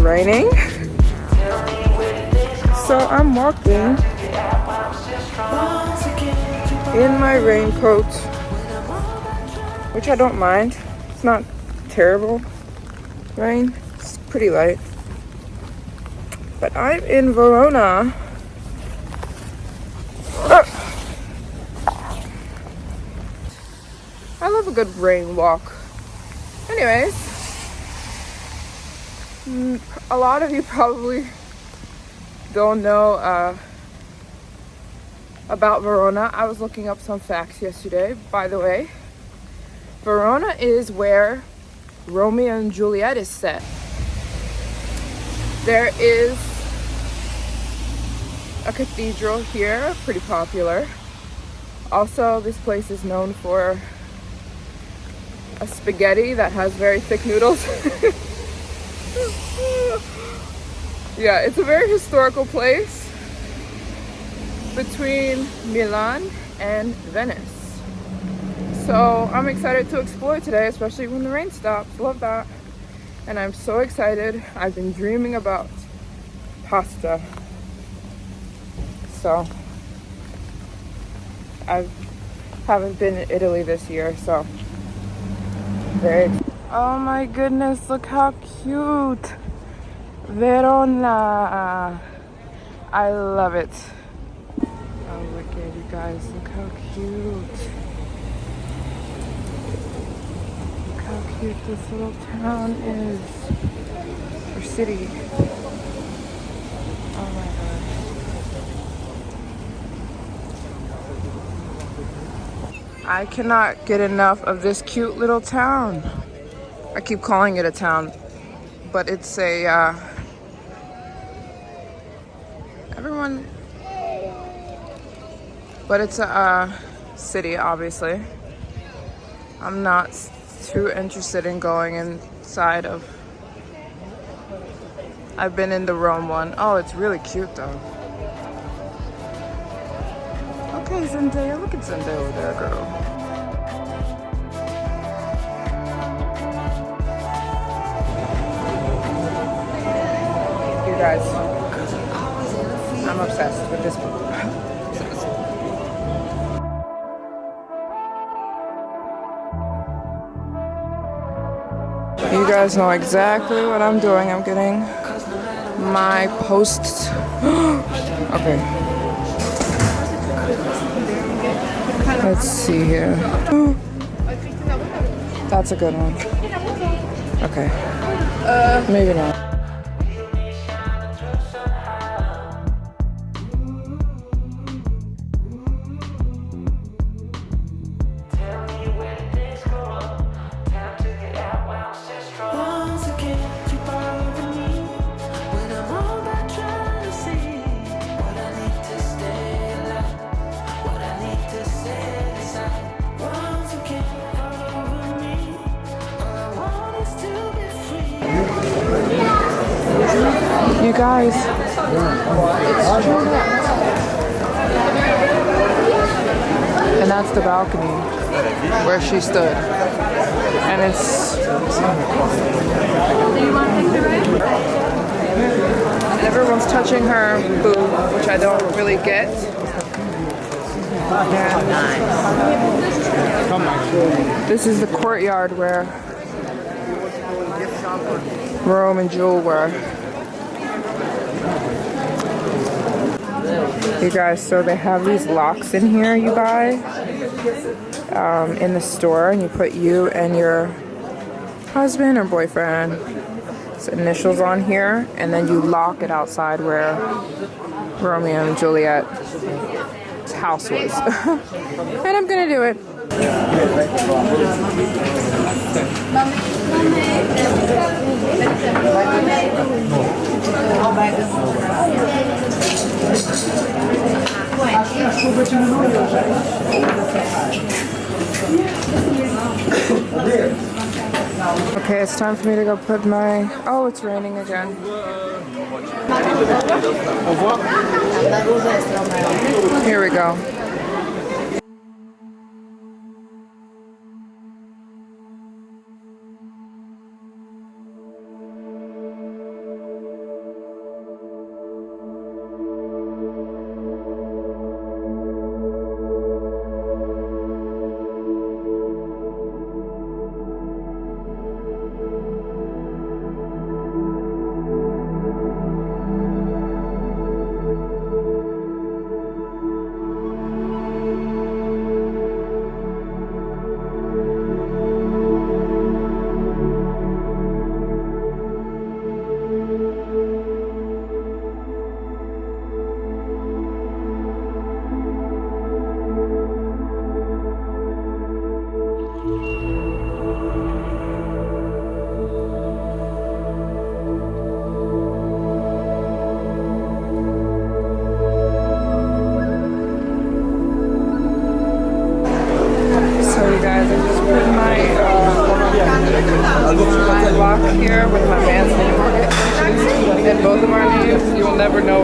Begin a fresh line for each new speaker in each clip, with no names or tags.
raining. So I'm walking in my raincoat, which I don't mind. It's not terrible rain. It's pretty light. But I'm in Verona. I love a good rain walk. Anyways, a lot of you probably don't know about Verona. I was looking up some facts yesterday. By the way, Verona is where Romeo and Juliet is set. There is a cathedral here, pretty popular. Also, this place is known for a spaghetti that has very thick noodles. Yeah, it's a very historical place between Milan and Venice. So I'm excited to explore today, especially when the rain stops. Love that. And I'm so excited. I've been dreaming about pasta. So I haven't been in Italy this year, so very. Oh my goodness, look how cute. Verona. I love it. Oh, look at you guys. Look how cute. Look how cute this little town is. Or city. Oh my gosh. I cannot get enough of this cute little town. I keep calling it a town, but it's a, but it's a city, obviously. I'm not too interested in going inside of. I've been in the Rome one. Oh, it's really cute though. Okay, Zendaya, look at Zendaya over there, girl. You guys, I'm obsessed with this book. You guys know exactly what I'm doing. I'm getting my posts. Okay. Let's see here. That's a good one. Okay. Maybe not. You guys, and that's the balcony where she stood, and it's everyone's touching her boob, which I don't really get. And this is the courtyard where Rome and Jewel were. You guys, so they have these locks in here you buy in the store, and you put you and your husband or boyfriend's initials on here, and then you lock it outside where Romeo and Juliet's house was. And I'm gonna do it. Okay, it's time for me to go put my... Oh, it's raining again. Here we go.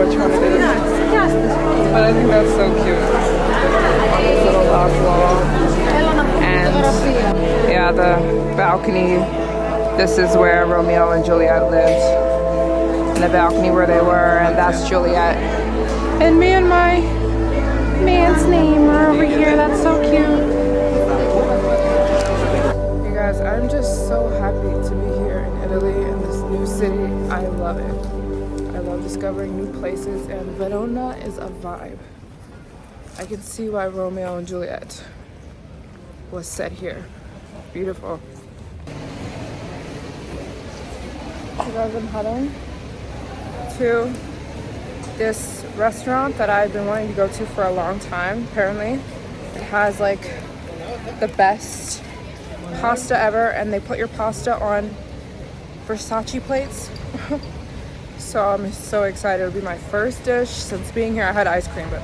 which one it is. But I think that's so cute. This little lock wall. And yeah, the balcony. This is where Romeo and Juliet lived. In the balcony where they were, and that's Juliet. And me and my man's name are over here. That's so cute. You guys, I'm just so happy to be here in Italy, in this new city. I love it. I love discovering new places, and Verona is a vibe. I can see why Romeo and Juliet was set here. Beautiful. You guys, I'm heading to this restaurant that I've been wanting to go to for a long time. Apparently it has like the best pasta ever, and they put your pasta on Versace plates. So I'm so excited. It'll be my first dish since being here. I had ice cream, but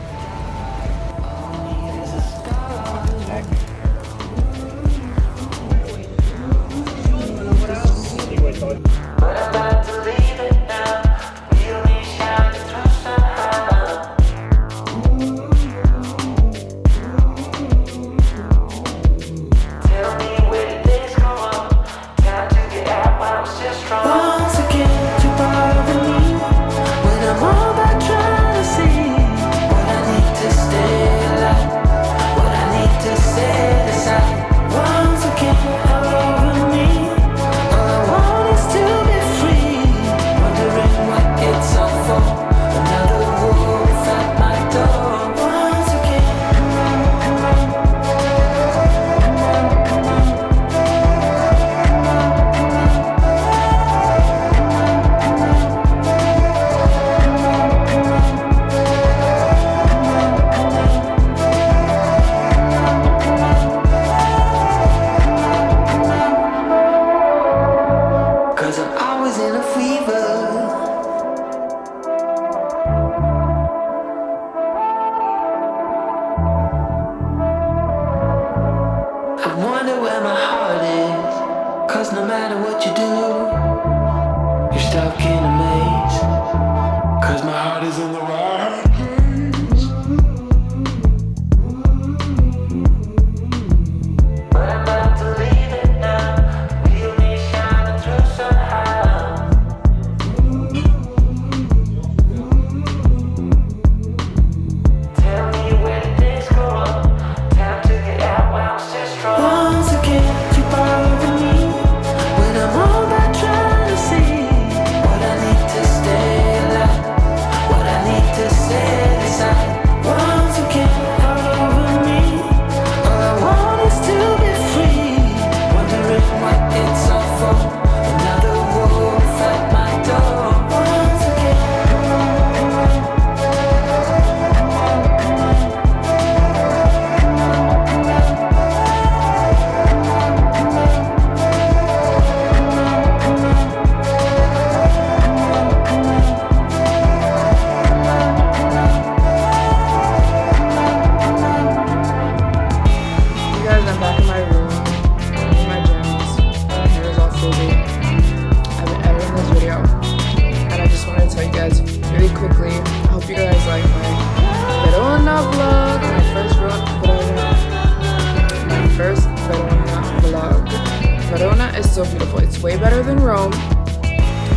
so beautiful. It's way better than Rome.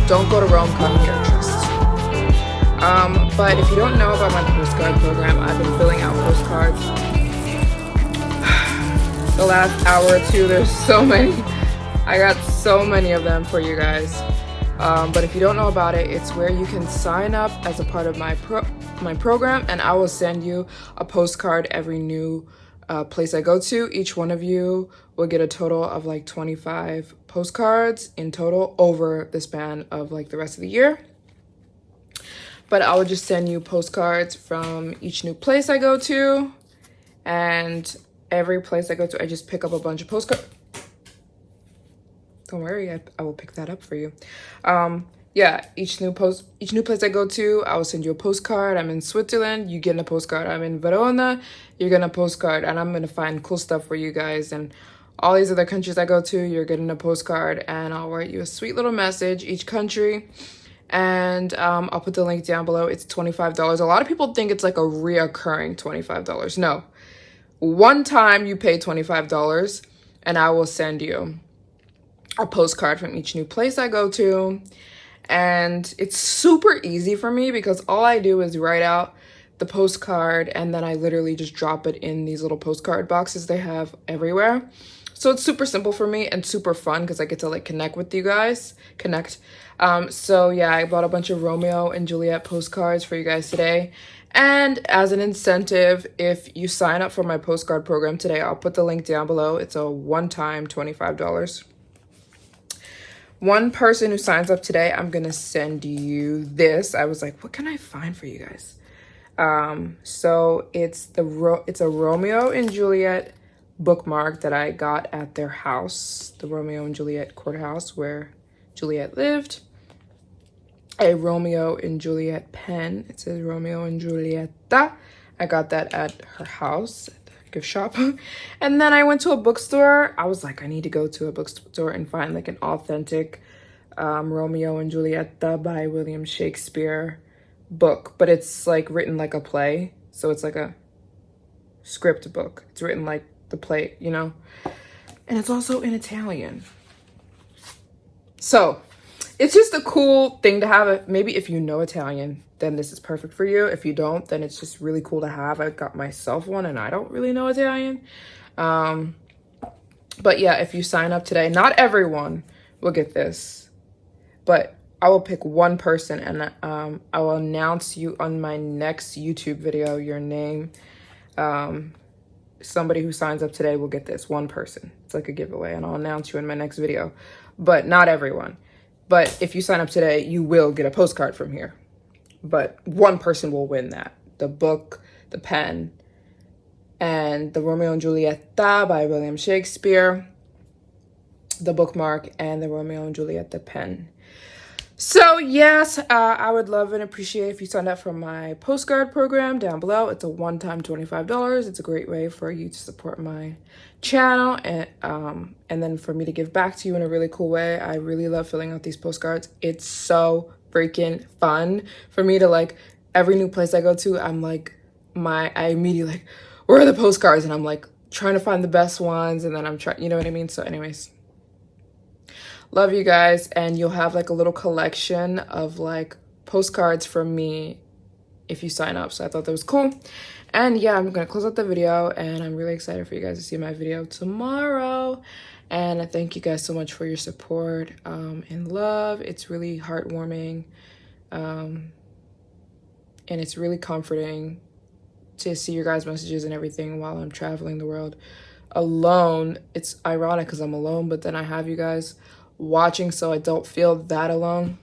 Don't go to Rome, come here, trust. But if you don't know about my postcard program, I've been filling out postcards the last hour or two. There's so many. I got so many of them for you guys. But if you don't know about it, it's where you can sign up as a part of my program, and I will send you a postcard every new place I go to. Each one of you will get a total of like 25 postcards in total over the span of like the rest of the year. But I will just send you postcards from each new place I go to, and every place I go to, I just pick up a bunch of postcards. Don't worry, I will pick that up for you. Yeah, each new place I go to, I will send you a postcard. I'm in Switzerland, you get a postcard. I'm in Verona, you're getting a postcard. And I'm gonna find cool stuff for you guys. And all these other countries I go to, you're getting a postcard, and I'll write you a sweet little message each country. And I'll put the link down below. It's $25. A lot of people think it's like a reoccurring $25. No, one time you pay $25 and I will send you a postcard from each new place I go to. And it's super easy for me because all I do is write out the postcard and then I literally just drop it in these little postcard boxes they have everywhere. So it's super simple for me and super fun because I get to like connect with you guys. So yeah, I bought a bunch of Romeo and Juliet postcards for you guys today. And as an incentive, if you sign up for my postcard program today, I'll put the link down below. It's a one-time $25. One person who signs up today, I'm gonna send you this. I was like, what can I find for you guys? So it's a Romeo and Juliet bookmark that I got at their house, the Romeo and Juliet courthouse where Juliet lived. A Romeo and Juliet pen. It says Romeo and Julieta. I got that at her house, at the gift shop. And then I went to a bookstore. I was like, I need to go to a bookstore and find like an authentic Romeo and Julieta by William Shakespeare book. But it's like written like a play. So it's like a script book. It's written like the play, you know? And it's also in Italian. So it's just a cool thing to have. Maybe if you know Italian, then this is perfect for you. If you don't, then it's just really cool to have. I got myself one and I don't really know Italian. But yeah, if you sign up today, not everyone will get this, but I will pick one person and I will announce you on my next YouTube video, your name. Somebody who signs up today will get this, one person. It's like a giveaway and I'll announce you in my next video, but not everyone. But if you sign up today, you will get a postcard from here. But one person will win that. The book, the pen, and the Romeo and Julieta by William Shakespeare, the bookmark, and the Romeo and Julieta pen. So yes, I would love and appreciate if you signed up for my postcard program down below. It's a one-time $25. It's a great way for you to support my channel and then for me to give back to you in a really cool way. I really love filling out these postcards. It's so freaking fun for me to like, every new place I go to, I'm like, I immediately like, where are the postcards? And I'm like trying to find the best ones and then I'm trying, you know what I mean? So anyways. Love you guys, and you'll have like a little collection of like postcards from me if you sign up. So I thought that was cool. And yeah, I'm gonna close out the video and I'm really excited for you guys to see my video tomorrow. And I thank you guys so much for your support and love. It's really heartwarming and it's really comforting to see your guys' messages and everything while I'm traveling the world alone. It's ironic because I'm alone, but then I have you guys watching so I don't feel that alone.